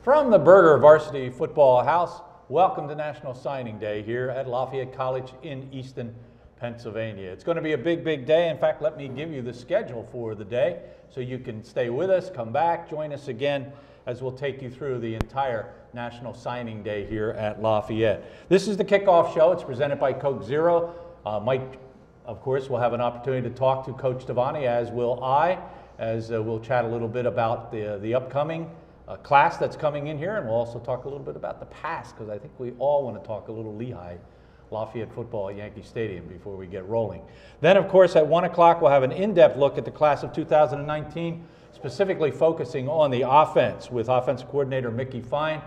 From the Burger Varsity Football House, welcome to National Signing Day here at Lafayette College in Easton, Pennsylvania. It's going to be a big, big day. In fact, let me give you the schedule for the day so you can stay with us, come back, join us again as we'll take you through the entire National Signing Day here at Lafayette. This is the Kickoff show. It's presented by Coke Zero. Mike, of course, will have an opportunity to talk to Coach Tavani, as will I, as we'll chat a little bit about the upcoming class that's coming in here, and we'll also talk a little bit about the past, because I think we all want to talk a little Lafayette football at Yankee Stadium before we get rolling. Then, of course, at 1 o'clock, we'll have an in-depth look at the class of 2019, specifically focusing on the offense with offensive coordinator Mickey Fine,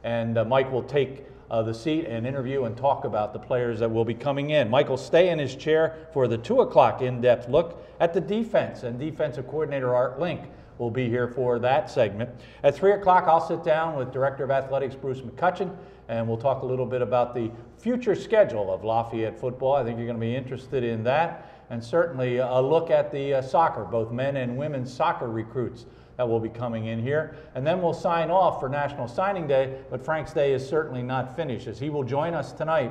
and Mike will take the seat and interview and talk about the players that will be coming in. Mike will stay in his chair for the 2 o'clock in-depth look at the defense, and defensive coordinator Art Link will be here for that segment. At 3 o'clock, I'll sit down with Director of Athletics Bruce McCutcheon, and we'll talk a little bit about the future schedule of Lafayette football. I think you're going to be interested in that, and certainly a look at the soccer, both men and women's soccer recruits that will be coming in here. And then we'll sign off for National Signing Day, but Frank's day is certainly not finished, as he will join us tonight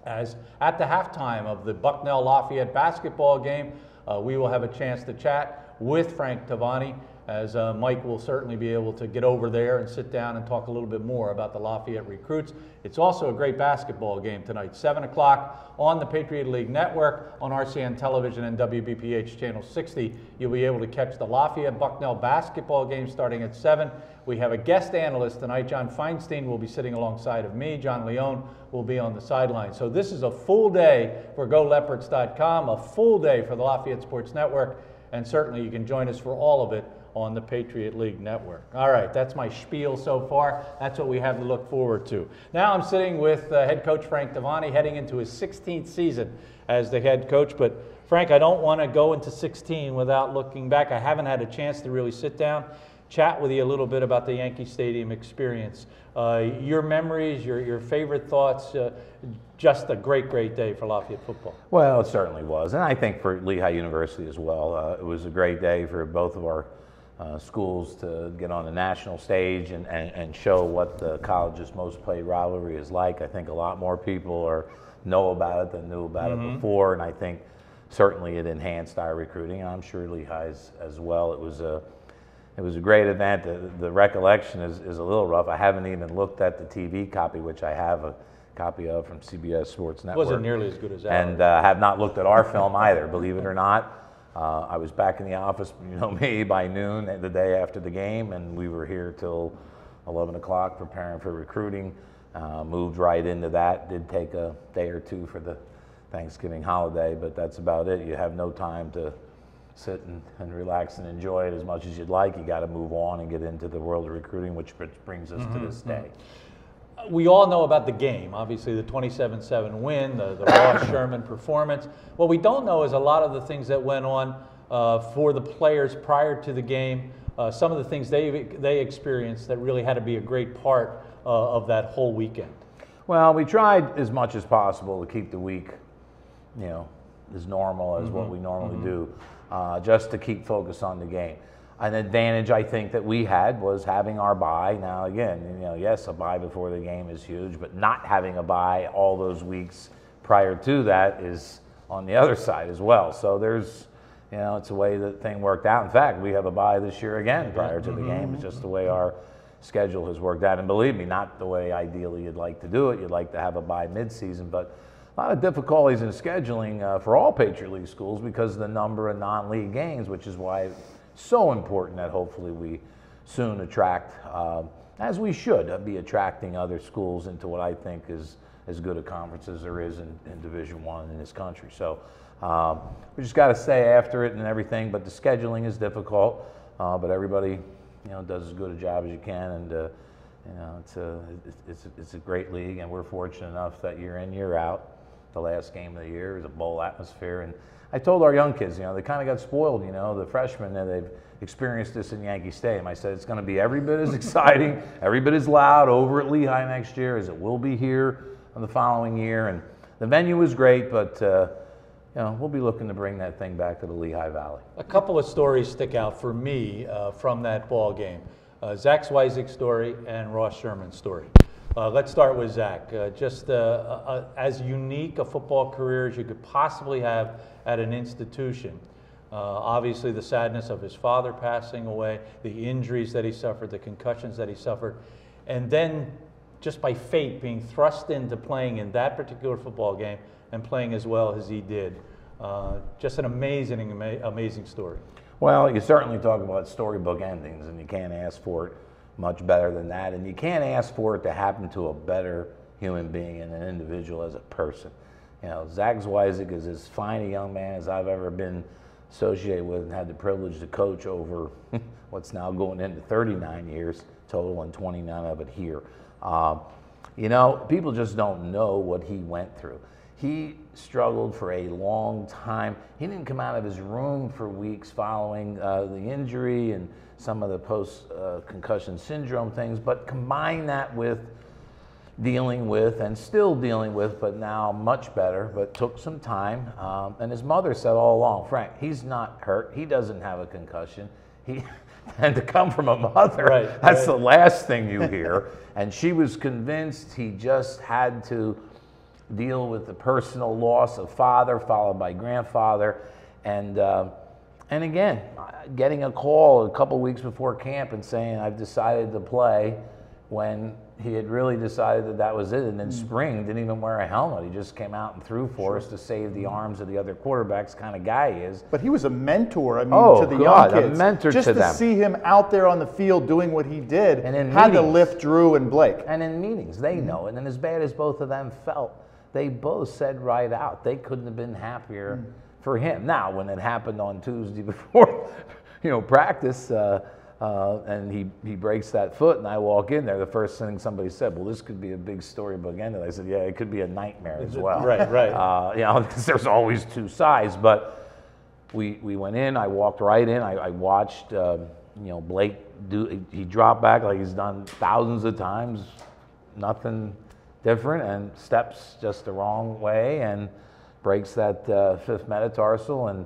as at the halftime of the Bucknell-Lafayette basketball game. We will have a chance to chat with Frank Tavani, as Mike will certainly be able to get over there and sit down and talk a little bit more about the Lafayette recruits. It's also a great basketball game tonight, 7 o'clock on the Patriot League Network, on RCN Television and WBPH Channel 60. You'll be able to catch the Lafayette-Bucknell basketball game starting at 7. We have a guest analyst tonight. John Feinstein will be sitting alongside of me. John Leone will be on the sideline. So this is a full day for GoLeopards.com, a full day for the Lafayette Sports Network, and certainly you can join us for all of it on the Patriot League Network. All right, that's my spiel so far. That's what we have to look forward to. Now I'm sitting with head coach Frank Tavani, heading into his 16th season as the head coach. But Frank, I don't want to go into 16 without looking back. I haven't had a chance to really sit down, chat with you a little bit about the Yankee Stadium experience. Your memories, your favorite thoughts, just a great, great day for Lafayette football. Well, it certainly was, and I think for Lehigh University as well. It was a great day for both of our schools to get on the national stage and show what the college's most played rivalry is like. I think a lot more people know about it than knew about it before, and I think certainly it enhanced our recruiting, and I'm sure Lehigh's as well. It was a great event. The recollection is a little rough. I haven't even looked at the TV copy, which I have a copy of from CBS Sports Network. Wasn't nearly as good as ours. And have not looked at our film either, believe it or not. I was back in the office, me, by noon the day after the game, and we were here till 11 o'clock preparing for recruiting. Moved right into that. Did take a day or two for the Thanksgiving holiday, but that's about it. You have no time to sit and relax and enjoy it as much as you'd like. You got to move on and get into the world of recruiting, which brings us to this day. We all know about the game, obviously the 27-7 win, the Ross Sherman performance. What we don't know is a lot of the things that went on for the players prior to the game, some of the things they experienced that really had to be a great part of that whole weekend. Well, we tried as much as possible to keep the week, as normal as what we normally do, just to keep focus on the game. An advantage I think that we had was having our bye. Now again, yes, a bye before the game is huge, but not having a bye all those weeks prior to that is on the other side as well. So there's, it's a way that thing worked out. In fact, we have a bye this year again prior to the game. It's just the way our schedule has worked out. And believe me, not the way ideally you'd like to do it. You'd like to have a bye mid-season, but a lot of difficulties in scheduling for all Patriot League schools because of the number of non-league games, which is why it's so important that hopefully we soon attract, as we should, be attracting other schools into what I think is as good a conference as there is in Division I in this country. So we just got to stay after it and everything, but the scheduling is difficult, but everybody does as good a job as you can, and it's a great league, and we're fortunate enough that year in, year out, the last game of the year is a bowl atmosphere. And I told our young kids, they kind of got spoiled, the freshmen, that they've experienced this in Yankee Stadium. I said it's going to be every bit as exciting, every bit as loud over at Lehigh next year as it will be here the following year. And the venue was great, but we'll be looking to bring that thing back to the Lehigh Valley. A couple of stories stick out for me from that ball game. Zach Swiezik's story and Ross Sherman's story. Let's start with Zach. Just as unique a football career as you could possibly have at an institution. Obviously, the sadness of his father passing away, the injuries that he suffered, the concussions that he suffered, and then just by fate being thrust into playing in that particular football game and playing as well as he did. Just an amazing story. Well, you certainly talk about storybook endings, and you can't ask for it much better than that, and you can't ask for it to happen to a better human being and an individual as a person. You know, Zach Swiezik is as fine a young man as I've ever been associated with and had the privilege to coach over what's now going into 39 years total and 29 of it here. You know, people just don't know what he went through. He struggled for a long time. He didn't come out of his room for weeks following the injury and some of the post-concussion syndrome things, but combine that with dealing with and still dealing with, but now much better, but took some time. And his mother said all along, Frank, he's not hurt. He doesn't have a concussion. And to come from a mother, right, that's the last thing you hear. And she was convinced he just had to deal with the personal loss of father, followed by grandfather. And again, getting a call a couple weeks before camp and saying, I've decided to play, when he had really decided that that was it. And in spring, didn't even wear a helmet. He just came out and threw for us to save the arms of the other quarterbacks, kind of guy he is. But he was a mentor, I mean, to the young kids. A mentor just to them. Just to see him out there on the field doing what he did, and in had meetings, to lift Drew and Blake. And in meetings, they know it. And as bad as both of them felt, they both said right out, they couldn't have been happier for him. Now, when it happened on Tuesday before, practice, and he breaks that foot, and I walk in there, the first thing somebody said, well, this could be a big storybook ending. I said, yeah, it could be a nightmare as well. Right. Because there's always two sides. But we went in, I walked right in, I watched, Blake he dropped back like he's done thousands of times, nothing different, and steps just the wrong way and breaks that fifth metatarsal. And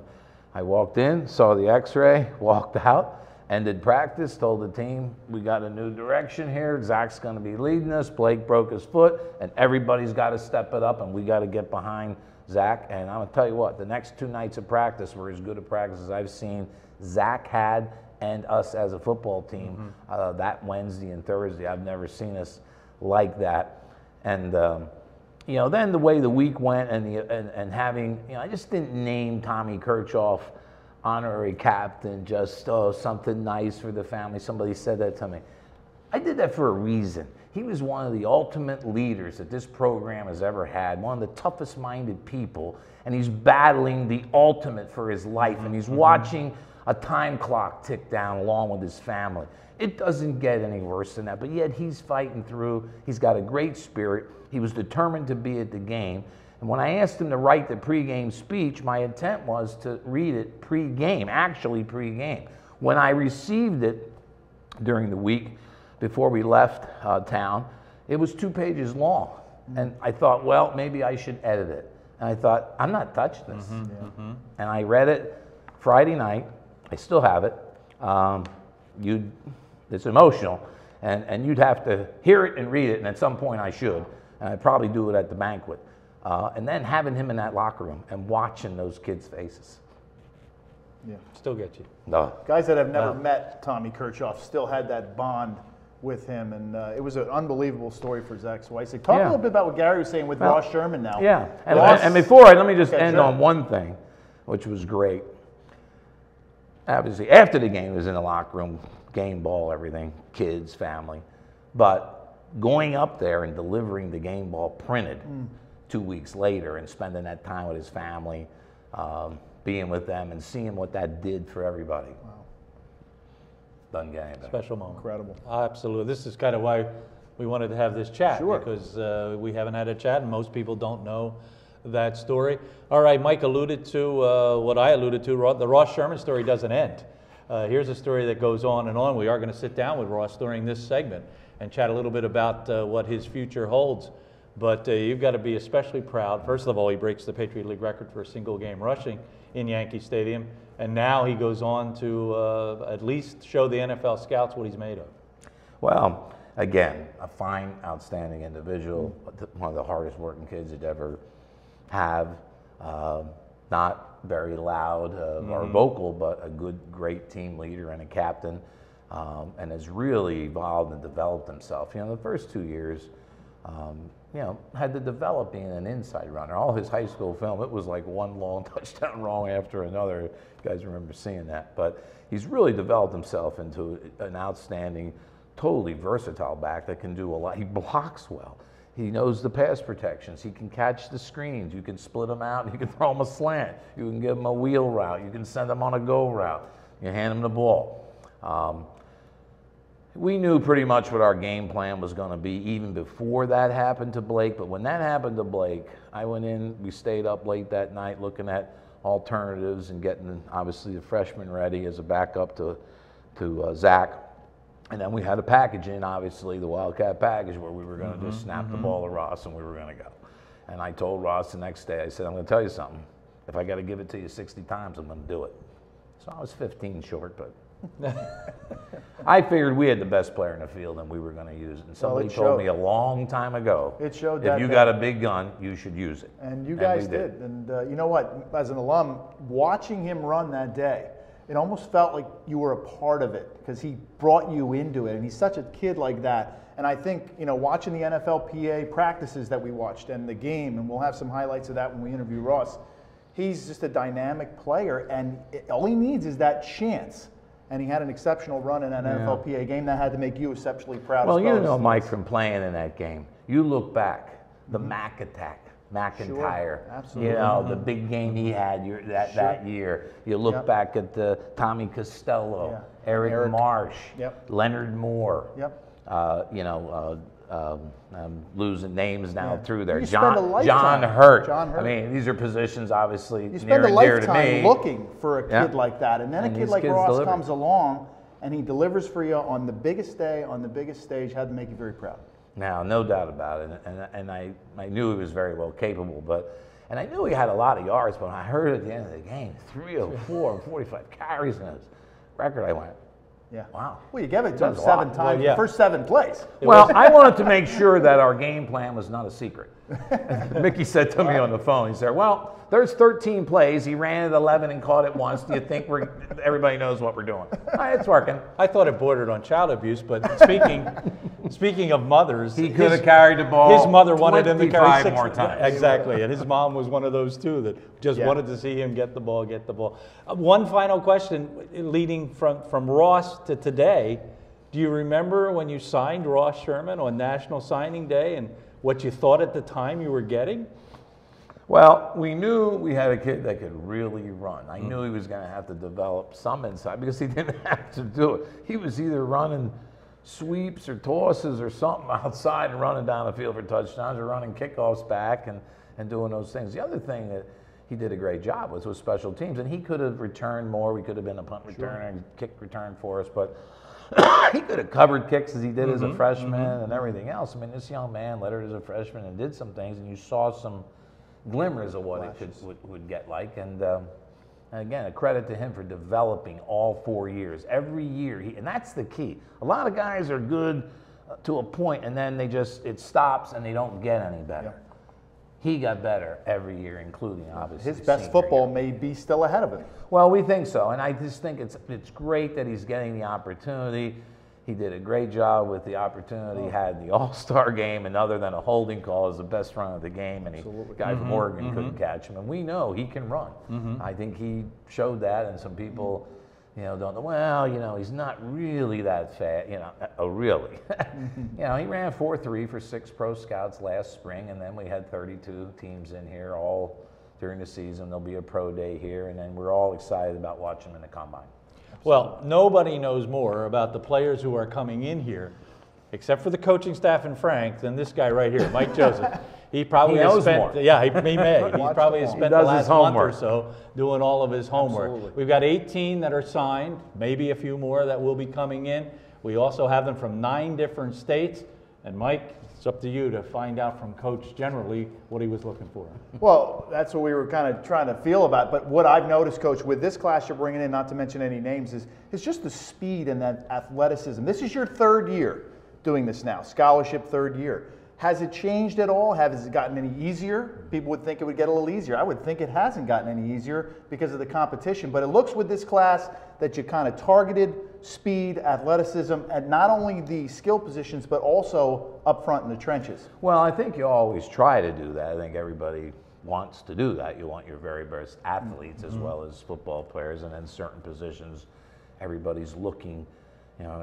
I walked in, saw the x-ray, walked out, ended practice, told the team, we got a new direction here. Zach's going to be leading us. Blake broke his foot, and everybody's got to step it up, and we got to get behind Zach. And I'm going to tell you what, the next 2 nights of practice were as good a practice as I've seen Zach had and us as a football team that Wednesday and Thursday. I've never seen us like that. And then the way the week went and having, I just didn't name Tommy Kirchhoff honorary captain, just something nice for the family. Somebody said that to me. I did that for a reason. He was one of the ultimate leaders that this program has ever had, one of the toughest minded people, and he's battling the ultimate for his life, and he's watching a time clock tick down along with his family. It doesn't get any worse than that, but yet he's fighting through. He's got a great spirit. He was determined to be at the game. And when I asked him to write the pregame speech, my intent was to read it pregame, actually pregame. When I received it during the week before we left town, it was 2 pages long. And I thought, well, maybe I should edit it. And I thought, I'm not touching this. And I read it Friday night. I still have it. It's emotional. And you'd have to hear it and read it, and at some point I should. And I'd probably do it at the banquet. And then having him in that locker room and watching those kids' faces. Yeah. Still get you. No. Guys that have never met Tommy Kirchhoff still had that bond with him, and it was an unbelievable story for Zach Swiezik. Talk a little bit about what Gary was saying with Ross Sherman now. Yeah, and before let me just end on one thing, which was great. Obviously, after the game, he was in the locker room, game ball, everything, kids, family. But going up there and delivering the game ball printed 2 weeks later and spending that time with his family, being with them and seeing what that did for everybody. Wow. Doesn't get anything. Special moment. Incredible. Absolutely. This is kind of why we wanted to have this chat. Sure. Because we haven't had a chat and most people don't know that story. All right, Mike alluded to what I alluded to. The Ross Sherman story doesn't end. Here's a story that goes on and on. We are going to sit down with Ross during this segment and chat a little bit about what his future holds. But you've got to be especially proud. First of all, he breaks the Patriot League record for a single game rushing in Yankee Stadium. And now he goes on to at least show the NFL scouts what he's made of. Well, again, a fine, outstanding individual, one of the hardest working kids you'd ever have. Not very loud or vocal, but a good, great team leader and a captain, and has really evolved and developed himself. You know, the first 2 years, you know, had to develop being an inside runner. All his high school film, it was like one long touchdown wrong after another. You guys remember seeing that. But he's really developed himself into an outstanding, totally versatile back that can do a lot. He blocks well. He knows the pass protections. He can catch the screens. You can split him out. You can throw him a slant. You can give him a wheel route. You can send him on a go route. You hand him the ball. We knew pretty much what our game plan was going to be even before that happened to Blake. But when that happened to Blake, I went in. We stayed up late that night looking at alternatives and getting, obviously, the freshman ready as a backup to Zach. And then we had a package in, obviously, the Wildcat package, where we were going to just snap the ball to Ross and we were going to go. And I told Ross the next day, I said, I'm going to tell you something. If I got to give it to you 60 times, I'm going to do it. So I was 15 short, but I figured we had the best player in the field and we were going to use it. And somebody told me a long time ago, it showed if you got a big gun, you should use it. And you guys did. And you know what? As an alum, watching him run that day, it almost felt like you were a part of it because he brought you into it. And he's such a kid like that. And I think, you know, watching the NFLPA practices that we watched and the game, and we'll have some highlights of that when we interview Ross, he's just a dynamic player. And all he needs is that chance. And he had an exceptional run in an NFLPA game that had to make you exceptionally proud. Well, you know, Mike, from playing in that game, you look back, the Mac attack, McIntyre, absolutely. You know, the big game he had that year. You look back at the Tommy Costello, Eric Marsh, Leonard Moore. You know, I'm losing names now through there. John Hurt. I mean, these are positions obviously you spend a lifetime looking for a kid like that, and then a kid like Ross comes along and he delivers for you on the biggest day, on the biggest stage. Had to make you very proud. Now, no doubt about it, and I knew he was very well capable, and I knew he had a lot of yards, but when I heard at the end of the game, 304 and 45 carries in his record, I went, wow. Well, you gave it to him 7 times, the first 7 plays. Well, I wanted to make sure that our game plan was not a secret. Mickey said to me on the phone, he said, well, there's 13 plays. He ran it 11 and caught it once. Do you think everybody knows what we're doing? It's working. I thought it bordered on child abuse, but speaking of mothers, he could have carried the ball. His mother wanted him to carry 6 more times. Exactly, and his mom was one of those too that just wanted to see him get the ball. One final question, leading from Ross to today. Do you remember when you signed Ross Sherman on National Signing Day and what you thought at the time you were getting? Well, we knew we had a kid that could really run. I knew he was going to have to develop some inside because he didn't have to do it. He was either running sweeps or tosses or something outside and running down the field for touchdowns or running kickoffs back and doing those things. The other thing that he did a great job with was special teams, and he could have returned more. We could have been a punt returner and kick return for us, but he could have covered kicks as he did as a freshman and everything else. I mean, this young man lettered as a freshman and did some things, and you saw some glimmers of what it would get like. And again, a credit to him for developing all 4 years. Every year, and that's the key. A lot of guys are good to a point, and then it stops and they don't get any better. He got better every year, including obviously his best football may be still ahead of him. Well, we think so, and I just think it's great that he's getting the opportunity. He did a great job with the opportunity. He had the All-Star game, and other than a holding call, is the best run of the game. And the guy from Oregon couldn't catch him. And we know he can run. I think he showed that, and some people, you know, don't know. Well, you know, he's not really that fast. You know, oh really? You know, he ran 4.3 for 6 pro scouts last spring, and then we had 32 teams in here all during the season. There'll be a pro day here, and then we're all excited about watching him in the combine. Well, nobody knows more about the players who are coming in here, except for the coaching staff and Frank, than this guy right here, Mike Joseph. He probably has spent, he may. He probably has spent the last month or so doing all of his homework. Absolutely. We've got 18 that are signed, maybe a few more that will be coming in. We also have them from 9 different states. And Mike, it's It's up to you to find out from Coach generally what he was looking for. Well, that's what we were kind of trying to feel about. But what I've noticed, Coach, with this class you're bringing in, not to mention any names, is just the speed and that athleticism. This is your third year doing this now, scholarship third year. Has it changed at all? Has it gotten any easier? People would think it would get a little easier. I would think it hasn't gotten any easier because of the competition. But it looks with this class that you kind of targeted speed, athleticism, and not only the skill positions, but also up front in the trenches. Well, I think you always try to do that. I think everybody wants to do that. You want your very best athletes as well as football players, and in certain positions, everybody's looking,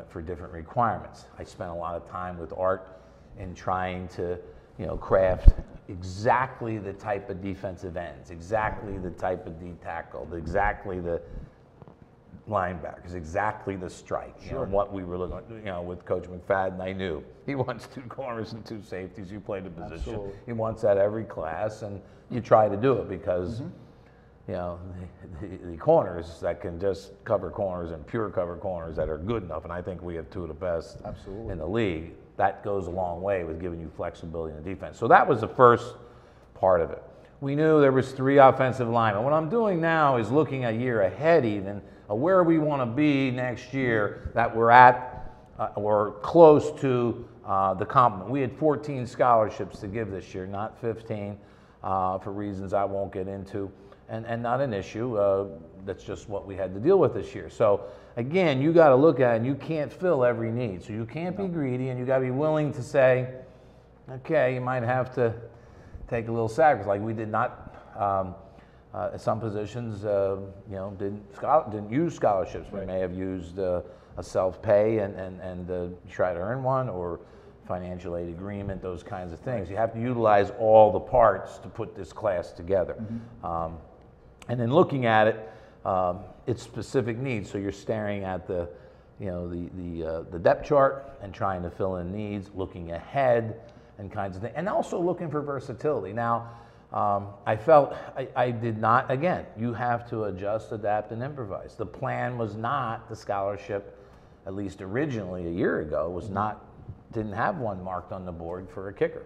for different requirements. I spent a lot of time with Art in trying to, craft exactly the type of defensive ends, exactly the type of D tackle, exactly the linebackers, exactly the strike. What we were looking at, with Coach McFadden, I knew he wants 2 corners and 2 safeties. You play the position. Absolutely. He wants that every class, and you try to do it because, the corners that can just cover corners and pure cover corners that are good enough, and I think we have 2 of the best in the league. That goes a long way with giving you flexibility in the defense. So that was the first part of it. We knew there was 3 offensive linemen. What I'm doing now is looking a year ahead even of where we want to be next year, that we're at or close to the complement. We had 14 scholarships to give this year, not 15, for reasons I won't get into, and not an issue. That's just what we had to deal with this year. So again, you got to look at it, and you can't fill every need. So you can't be greedy, and you got to be willing to say, okay, you might have to take a little sacrifice. Like we did not, some positions, didn't use scholarships. We may have used a self-pay and try to earn one, or financial aid agreement, those kinds of things. You have to utilize all the parts to put this class together. And then looking at it, its specific needs. So you're staring at the depth chart and trying to fill in needs, looking ahead and kinds of things, and also looking for versatility. Now, I felt I did not, again, you have to adjust, adapt, and improvise. The plan was not the scholarship, at least originally a year ago, didn't have one marked on the board for a kicker.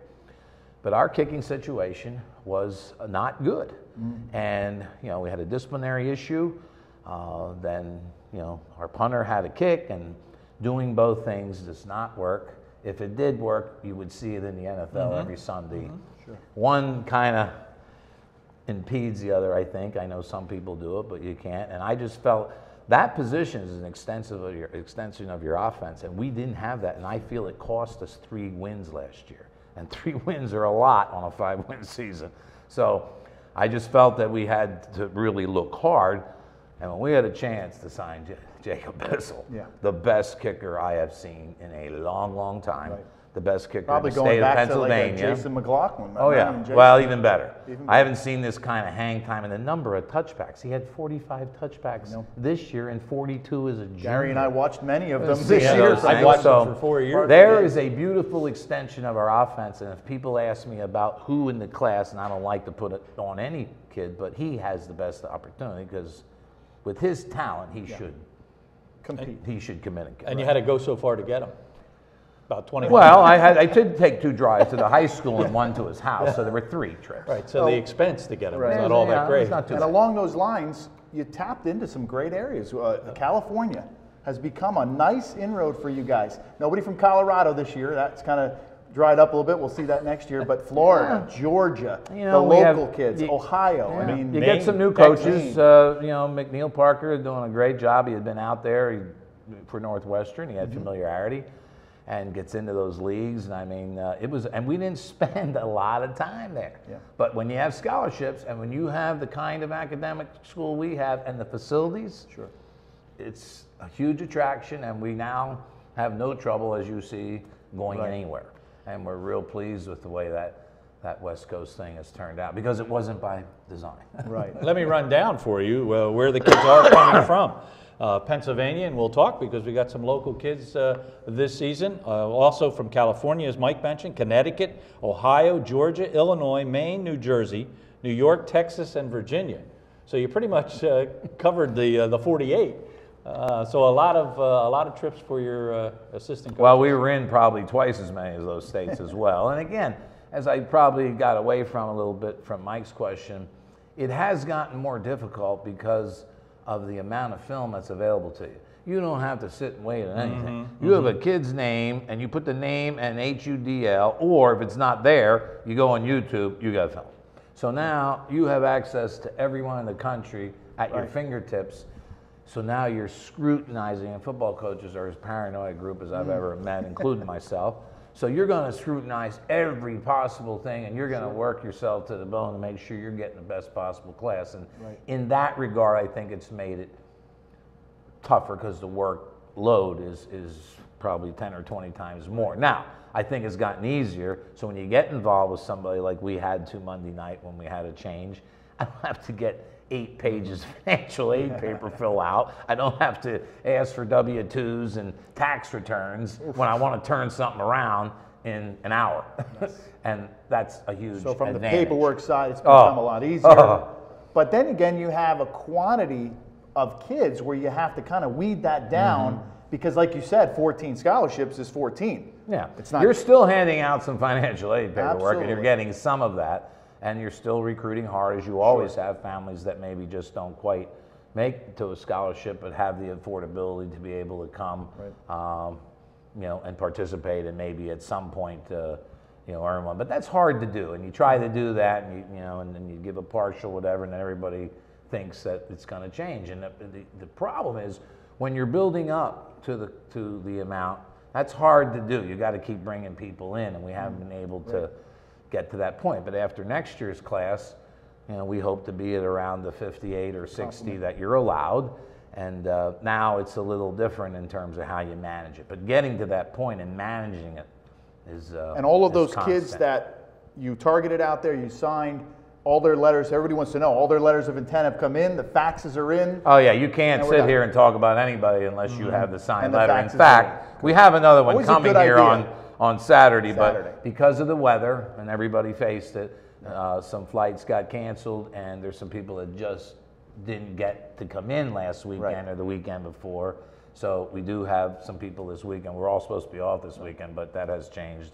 But our kicking situation was not good. And, we had a disciplinary issue. Then, our punter had a kick, and doing both things does not work. If it did work, you would see it in the NFL every Sunday. One kind of impedes the other, I think. I know some people do it, but you can't. And I just felt that position is an extension of your offense, and we didn't have that. And I feel it cost us 3 wins last year. And 3 wins are a lot on a 5-win season. So I just felt that we had to really look hard. And when we had a chance to sign Jacob Bissell, the best kicker I have seen in a long, long time, the best kicker in the state of Pennsylvania. To like Jason McLaughlin. Oh, yeah. Well, even better. I haven't seen this kind of hang time and the number of touchbacks. He had 45 touchbacks this year and 42 as a junior. Gary and I watched many of them this year. I watched them for 4 years. There is a beautiful extension of our offense, and if people ask me about who in the class, and I don't like to put it on any kid, but he has the best opportunity because with his talent, he should compete. He should come in and compete. And you had to go so far to get him. About 20. Well, I did take 2 drives to the high school and 1 to his house, so there were 3 trips. Right. So the expense to get him was not all that great. And along those lines, you tapped into some great areas. California has become a nice inroad for you guys. Nobody from Colorado this year. That's kind of dried up a little bit. We'll see that next year. But Florida, Georgia, the local kids, Ohio. I mean, you get some new coaches. McNeil Parker is doing a great job. He had been out there for Northwestern. He had familiarity and gets into those leagues. And I mean, and we didn't spend a lot of time there. But when you have scholarships and when you have the kind of academic school we have and the facilities, it's a huge attraction. And we now have no trouble, as you see, going anywhere. And we're real pleased with the way that West Coast thing has turned out, because it wasn't by design. Let me run down for you where the kids are coming from. Pennsylvania, and we'll talk because we got some local kids this season. Also from California, as Mike mentioned, Connecticut, Ohio, Georgia, Illinois, Maine, New Jersey, New York, Texas, and Virginia. So you pretty much covered the 48. So a lot of trips for your assistant coach. Well, we were in probably twice as many of those states as well. And again, as I probably got away from a little bit from Mike's question, it has gotten more difficult because of the amount of film that's available to you. You don't have to sit and wait on anything. You have a kid's name, and you put the name and HUDL, or if it's not there, you go on YouTube, you got film. So now you have access to everyone in the country at your fingertips. So now you're scrutinizing, and football coaches are as paranoid a group as I've ever met, including myself. So you're going to scrutinize every possible thing, and you're going to work yourself to the bone to make sure you're getting the best possible class. And in that regard, I think it's made it tougher because the workload is probably 10 or 20 times more. Now, I think it's gotten easier. So when you get involved with somebody like we had to Monday night when we had a change, I don't have to get 8 pages of financial aid paper fill out. I don't have to ask for W-2s and tax returns when I want to turn something around in an hour. And that's a huge So from advantage. the paperwork side, it's become a lot easier. But then again, you have a quantity of kids where you have to kind of weed that down because, like you said, 14 scholarships is 14. Yeah, it's not. You're still handing out some financial aid paperwork, Absolutely. and you're getting some of that. And you're still recruiting hard, as you always have, families that maybe just don't quite make to a scholarship, but have the affordability to be able to come, you know, and participate, and maybe at some point, you know, earn one. But that's hard to do, and you try to do that, and you know, and then you give a partial, whatever, and then everybody thinks that it's going to change. And the problem is when you're building up to the amount, that's hard to do. You got to keep bringing people in, and we haven't been able to get to that point. But after next year's class, you know, we hope to be at around the 58 or 60 that you're allowed. And now it's a little different in terms of how you manage it. But getting to that point and managing it is and all of those constant. kids that you targeted out there, you signed, all their letters, everybody wants to know, all their letters of intent have come in, the faxes are in. Oh yeah, you can't sit here and talk about anybody unless you have the signed And the letter. In faxes are fact, we have another one Always a coming good here idea. on Saturday, but because of the weather, and everybody faced it, some flights got canceled, and there's some people that just didn't get to come in last weekend or the weekend before. So we do have some people this weekend. We're all supposed to be off this weekend, but that has changed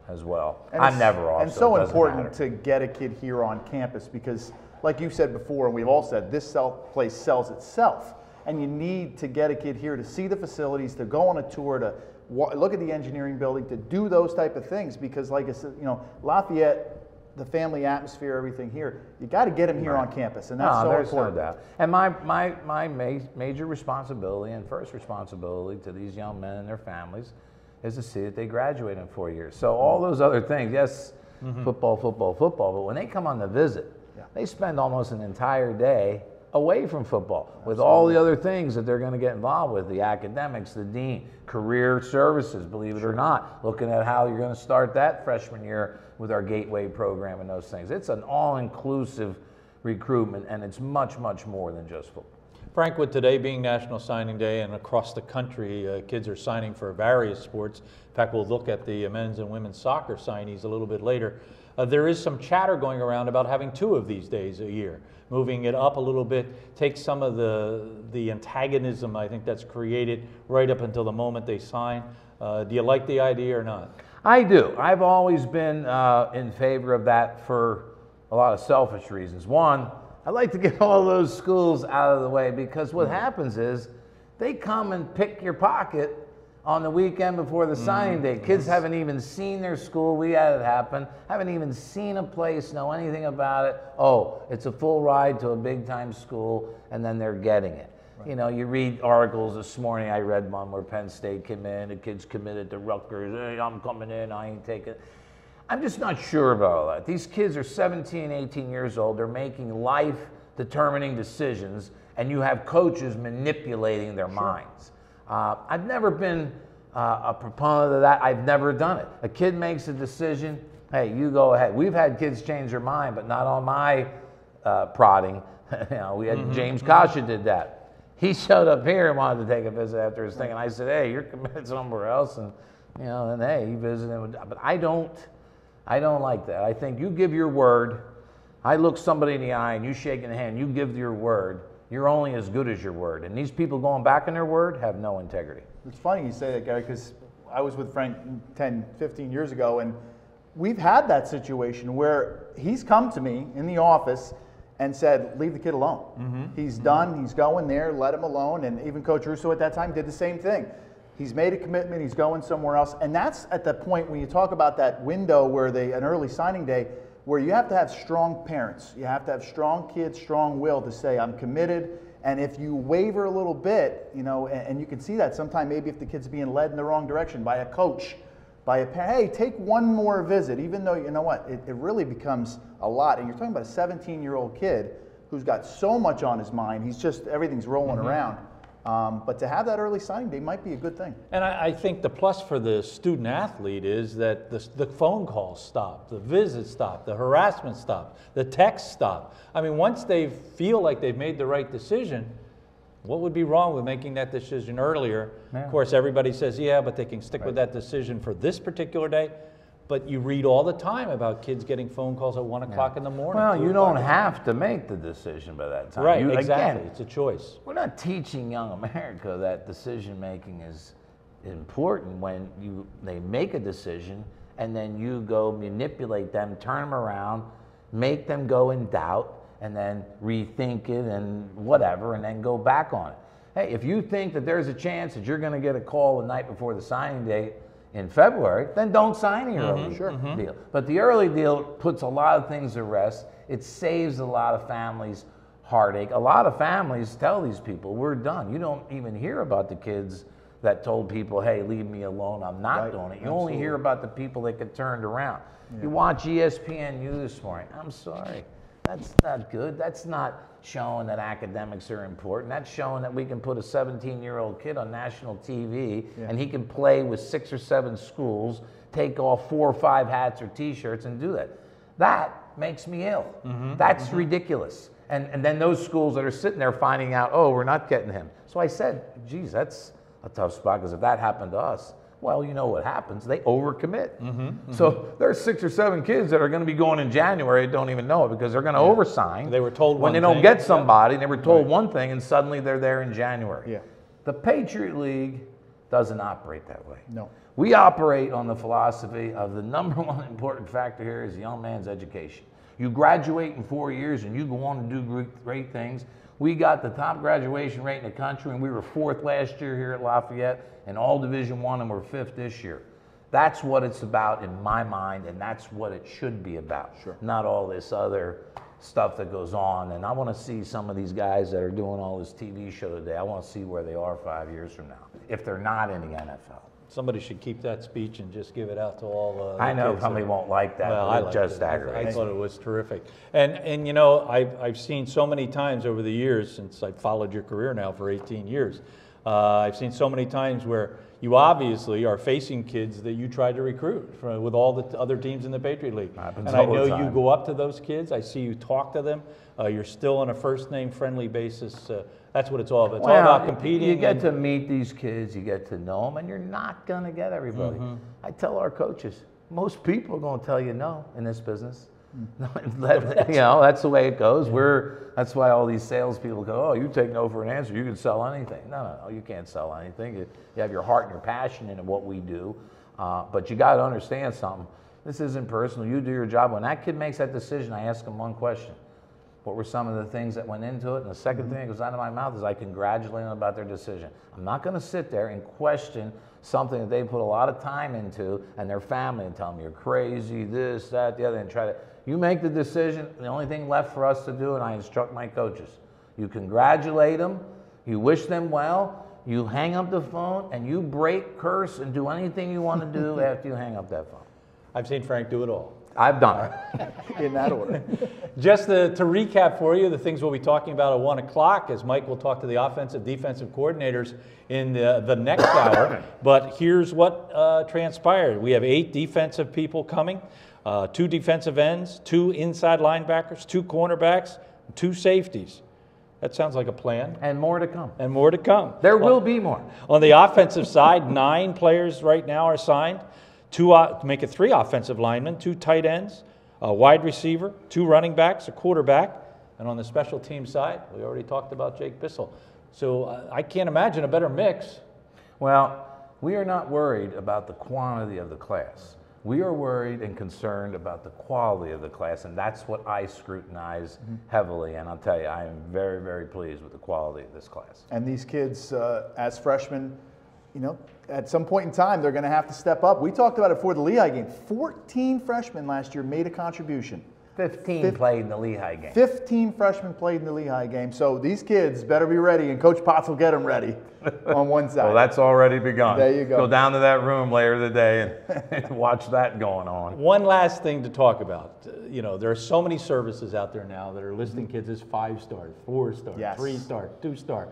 as well. And I'm never off. And so it doesn't important matter. to get a kid here on campus because, like you said before, and we've all said, this place sells itself. And you need to get a kid here to see the facilities, to go on a tour, to look at the engineering building, to do those type of things. Because, like I said, you know, Lafayette, the family atmosphere, everything here, you got to get them here on campus, and that's so important. No doubt. And my major responsibility and first responsibility to these young men and their families is to see that they graduate in 4 years. So all those other things, yes, football, but when they come on the visit, they spend almost an entire day away from football with all the other things that they're going to get involved with, the academics, the dean, career services, believe it or not, looking at how you're going to start that freshman year with our Gateway program and those things. It's an all-inclusive recruitment, and it's much, much more than just football. Frank, with today being National Signing Day and across the country, kids are signing for various sports. In fact, we'll look at the men's and women's soccer signees a little bit later. There is some chatter going around about having 2 of these days a year. Moving it up a little bit, take some of the antagonism I think that's created right up until the moment they sign. Do you like the idea or not? I do. I've always been in favor of that for a lot of selfish reasons. One, I like to get all those schools out of the way because what happens is they come and pick your pocket on the weekend before the signing day. Kids haven't even seen their school. We had it happen. Haven't even seen a place, know anything about it. Oh, it's a full ride to a big time school, and then they're getting it. Right. You know, you read articles this morning. I read one where Penn State came in, the kid's committed to Rutgers. Hey, I'm coming in, I ain't taking it. I'm just not sure about all that. These kids are 17, 18 years old. They're making life-determining decisions, and you have coaches manipulating their minds. I've never been a proponent of that. I've never done it. A kid makes a decision, hey, you go ahead. We've had kids change their mind, but not on my prodding. You know, we had James Kasha did that. He showed up here and wanted to take a visit after his thing, and I said, hey, you're committed somewhere else, and you know, and hey, he visited. But I don't like that. I think you give your word. I look somebody in the eye and you shake in the hand. You give your word. You're only as good as your word. And these people going back on their word have no integrity. It's funny you say that, Gary, because I was with Frank 10, 15 years ago, and we've had that situation where he's come to me in the office and said, leave the kid alone. He's done, he's going there, let him alone. And even Coach Russo at that time did the same thing. He's made a commitment, he's going somewhere else. And that's at the point when you talk about that window where an early signing day, where you have to have strong parents. You have to have strong kids, strong will to say, I'm committed. And if you waver a little bit, you know, and you can see that sometime maybe if the kid's being led in the wrong direction by a coach, by a parent, hey, take one more visit, even though, you know what, it really becomes a lot. And you're talking about a 17-year-old kid who's got so much on his mind. He's just, everything's rolling around. But to have that early signing day might be a good thing. And I think the plus for the student athlete is that the phone calls stop, the visits stop, the harassment stop, the texts stop. I mean, once they feel like they've made the right decision, what would be wrong with making that decision earlier? Yeah. Of course, everybody says, yeah, but they can stick with that decision for this particular day. But you read all the time about kids getting phone calls at 1 o'clock in the morning. Well, you don't have to make the decision by that time. Right, exactly. Again, it's a choice. We're not teaching young America that decision making is important when they make a decision and then you go manipulate them, turn them around, make them go in doubt, and then rethink it and whatever, and then go back on it. Hey, if you think that there's a chance that you're going to get a call the night before the signing date in February, then don't sign the early deal. But the early deal puts a lot of things to rest. It saves a lot of families heartache. A lot of families tell these people, we're done. You don't even hear about the kids that told people, hey, leave me alone, I'm not doing it. You only hear about the people that get turned around. You watch ESPNU this morning. I'm sorry. That's not good. That's not showing that academics are important. That's showing that we can put a 17-year-old kid on national TV and he can play with 6 or 7 schools, take off 4 or 5 hats or T-shirts and do that. That makes me ill. That's ridiculous. And then those schools that are sitting there finding out, oh, we're not getting him. So I said, geez, that's a tough spot because if that happened to us, well, you know what happens. They overcommit. So there's 6 or 7 kids that are going to be going in January don't even know it because they're going to oversign. They were told when they don't get somebody, they were told one thing, and suddenly they're there in January. The Patriot League doesn't operate that way. No. We operate on the philosophy of the number one important factor here is the young man's education. You graduate in 4 years and you go on to do great things. We got the top graduation rate in the country, and we were 4th last year here at Lafayette, and all Division I, and we're 5th this year. That's what it's about in my mind, and that's what it should be about. Not all this other stuff that goes on. And I want to see some of these guys that are doing all this TV show today. I want to see where they are 5 years from now, if they're not in the NFL. Somebody should keep that speech and just give it out to all I know somebody won't like that, well, but it just aggravates. I thought it was terrific. And you know, I've seen so many times over the years, since I've followed your career now for 18 years, I've seen so many times where you obviously are facing kids that you tried to recruit with all the other teams in the Patriot League. And I know you go up to those kids. I see you talk to them. You're still on a first-name friendly basis. That's what it's all about. It's all about competing. You get to meet these kids, you get to know them, and you're not going to get everybody. I tell our coaches, most people are going to tell you no in this business. You know, that's the way it goes. That's why all these salespeople go, oh, you take no for an answer. You can sell anything. No, you can't sell anything. You have your heart and your passion into what we do. But you got to understand something. This isn't personal. You do your job. When that kid makes that decision, I ask him one question. What were some of the things that went into it? And the second thing that goes out of my mouth is I congratulate them about their decision. I'm not going to sit there and question something that they put a lot of time into and their family and tell them you're crazy, this, that, the other, and try to, you make the decision. The only thing left for us to do, and I instruct my coaches, you congratulate them, you wish them well, you hang up the phone, and you break, curse, and do anything you want to do after you hang up that phone. I've seen Frank do it all. I've done it. In that order. Just to recap for you, the things we'll be talking about at 1 o'clock, as Mike will talk to the offensive, defensive coordinators in the next hour. But here's what transpired. We have 8 defensive people coming, 2 defensive ends, 2 inside linebackers, 2 cornerbacks, 2 safeties. That sounds like a plan. And more to come. And more to come. There will be more. On the offensive side, 9 players right now are signed. 2 make it 3 offensive linemen, 2 tight ends, a wide receiver, 2 running backs, a quarterback, And on the special team side, we already talked about Jake Bissell. So I can't imagine a better mix. Well, we are not worried about the quantity of the class. We are worried and concerned about the quality of the class, and that's what I scrutinize heavily. And I'll tell you, I am very, very pleased with the quality of this class. And these kids, as freshmen, you know, at some point in time, they're going to have to step up. We talked about it before the Lehigh game. 14 freshmen last year made a contribution. 15 played in the Lehigh game. 15 freshmen played in the Lehigh game. So these kids better be ready, and Coach Potts will get them ready on one side. Well, that's already begun. There you go. Go down to that room later today and watch that going on. One last thing to talk about. You know, there are so many services out there now that are listing kids as 5 stars, 4 stars, Yes. 3 stars, 2 stars.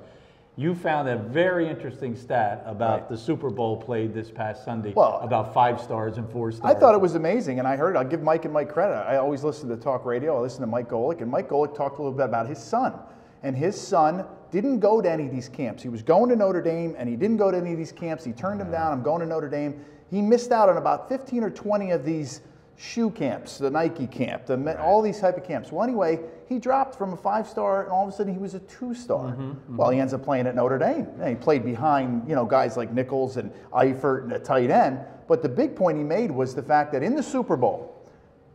You found a very interesting stat about the Super Bowl played this past Sunday, about 5 stars and 4 stars. I thought it was amazing, and I heard, I'll give Mike and Mike credit. I always listen to talk radio. I listen to Mike Golick, and Mike Golick talked a little bit about his son. And his son didn't go to any of these camps. He was going to Notre Dame, and he didn't go to any of these camps. He turned them down. I'm going to Notre Dame. He missed out on about 15 or 20 of these shoe camps, the Nike camp, all these type of camps. Well, anyway, he dropped from a 5-star, and all of a sudden he was a 2-star. Well, he ends up playing at Notre Dame. And he played behind, you know, guys like Nichols and Eifert and a tight end. But the big point he made was the fact that in the Super Bowl,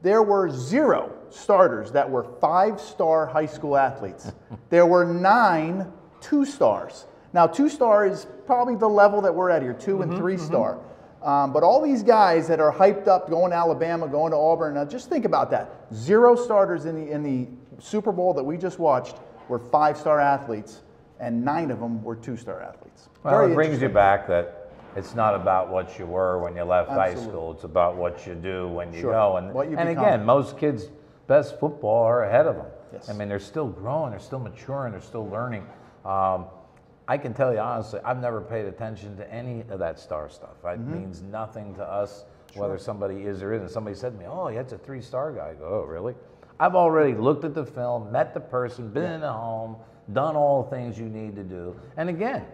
there were 0 starters that were 5-star high school athletes. There were 9 2-stars. Now, 2-star is probably the level that we're at here, 2 and 3-star. But all these guys that are hyped up, going to Alabama, going to Auburn, now just think about that. 0 starters in the Super Bowl that we just watched were 5-star athletes, and 9 of them were 2-star athletes. Well, it brings you back that it's not about what you were when you left high school. It's about what you do when you go. And again, most kids' best football are ahead of them. Yes. I mean, they're still growing, they're still maturing, they're still learning. I can tell you honestly, I've never paid attention to any of that star stuff. It means nothing to us whether somebody is or isn't. Somebody said to me, oh, that's a 3-star guy. I go, oh, really? I've already looked at the film, met the person, been in the home, done all the things you need to do. And again,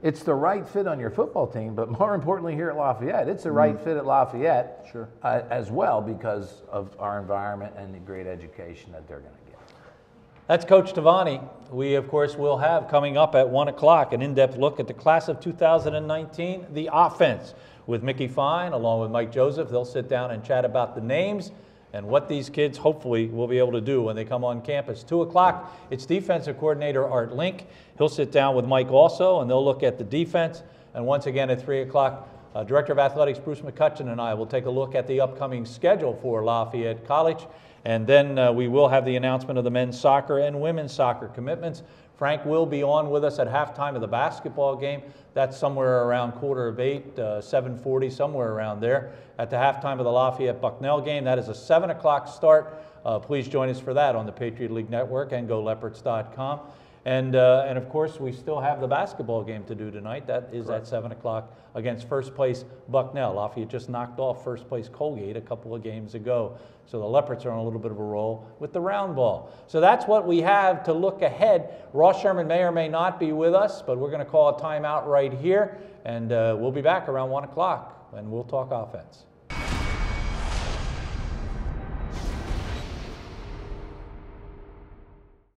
it's the right fit on your football team, but more importantly here at Lafayette, it's the right fit at Lafayette as well because of our environment and the great education that they're going to get. That's Coach Tavani. We, of course, will have coming up at 1 o'clock an in-depth look at the class of 2019, the offense, with Mickey Fine along with Mike Joseph. They'll sit down and chat about the names and what these kids hopefully will be able to do when they come on campus. 2 o'clock, it's defensive coordinator Art Link. He'll sit down with Mike also, and they'll look at the defense. And once again at 3 o'clock, Director of Athletics Bruce McCutcheon and I will take a look at the upcoming schedule for Lafayette College. And then we will have the announcement of the men's soccer and women's soccer commitments. Frank will be on with us at halftime of the basketball game. That's somewhere around 7:45, 7:40, somewhere around there. At the halftime of the Lafayette Bucknell game, that is a 7 o'clock start. Please join us for that on the Patriot League Network and GoLeopards.com. And of course, we still have the basketball game to do tonight. That is at 7 o'clock against first place Bucknell. Lafayette just knocked off first place Colgate a couple of games ago. So the Leopards are on a little bit of a roll with the round ball. So that's what we have to look ahead. Ross Sherman may or may not be with us, but we're going to call a timeout right here. And we'll be back around 1 o'clock and we'll talk offense.